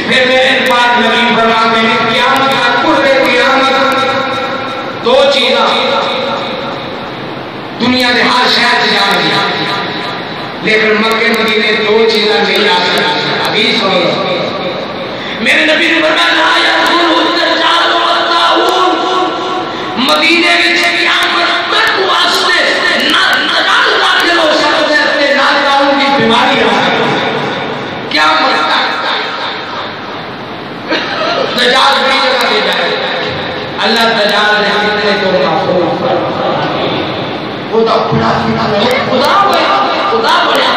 پھر میرے پاک نبی فرماتے ہیں قیامت کا قرب قیامت دو چیزاں دنیا کے ہر شہر سے جان دیا لیکن مکے مدینے دو چیزاں نہیں آ سکتی ابھی سنو میرے نبی نے فرمایا لا يدخل الدجال والطاعون مدینے میں قیامت تک واسطے نہ دجال داخل ہو سکتے ہیں نہ طاعون کی بیماری آ سکتی کیا مسئلہ دجال بڑی جگہ دے جائے اللہ دجال نے کتنے کو محفوظ فرمایا خدا بڑا خدا بڑا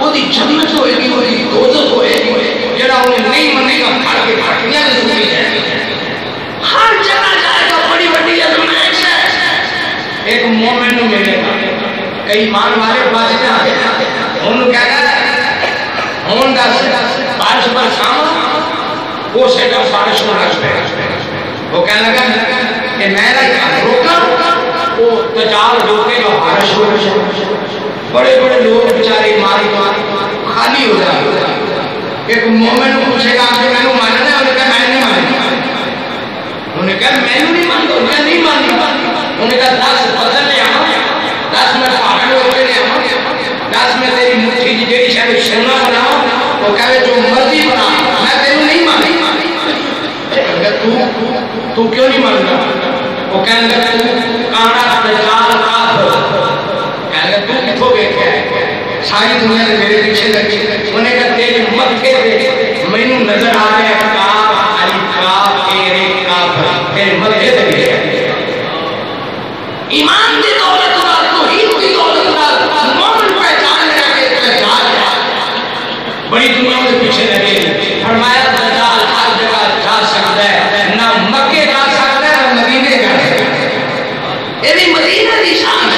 وہ دی جنت ہوئے گی وہ دی دوزخ ہوئے گی جڑا انہیں نہیں منے گا پھڑ کے پھٹیاں دے سنی جائے ہر جگہ جائے گا بڑی بڑی ازمائش ہے ایک مومن نو ملے گا کئی مان والے پاس جا انہوں کہنا ہے ہون دس بارش برساؤں وہ سے کا بارش برس پہ وہ کہنے لگا کہ میں روکا وہ دجال روکے گا بارش ہو بڑے بڑے لوگ بیچارے ماری خالی ہو جائے ایک مومن پوچھے گا آپ سے میں نے ماننا ہے انہوں نے کہا میں نہیں ماننا انہوں نے کہا میں نہیں مانتا انہوں نے نہیں ماننا انہوں نے کہا 10 بدل لے آؤں 10 میں پاکڑ ہوتے لے آؤں 10 میں تیری مٹھی کی جیڑی شاید سونا بناؤں وہ کہے جو مرضی بنا میں تیروں نہیں ماننا تو کیوں نہیں ماننا وہ کہنے لگا کانا دجال کافر کہنے لگا تو کتھوں بیٹھے ہے ساری دنیا نے میرے پیچھے لگی انہوں نے کہا تیرے مکھے پہ میں نو نظر آ رہے ہیں کاف علی کاف تیرے کافر تیرے مکھے پہ بیٹھے ایمان دی دولت کا توحید کی دولت کا مومن پہچان لگا کے دجال ہے بڑی دنیا کے پیچھے لگے فرمایا دجال ہر جگہ جا سکتا ہے نہ مکے جا سکتا ہے نہ مدینے جا سکتا ہے یہ مدینہ کی شان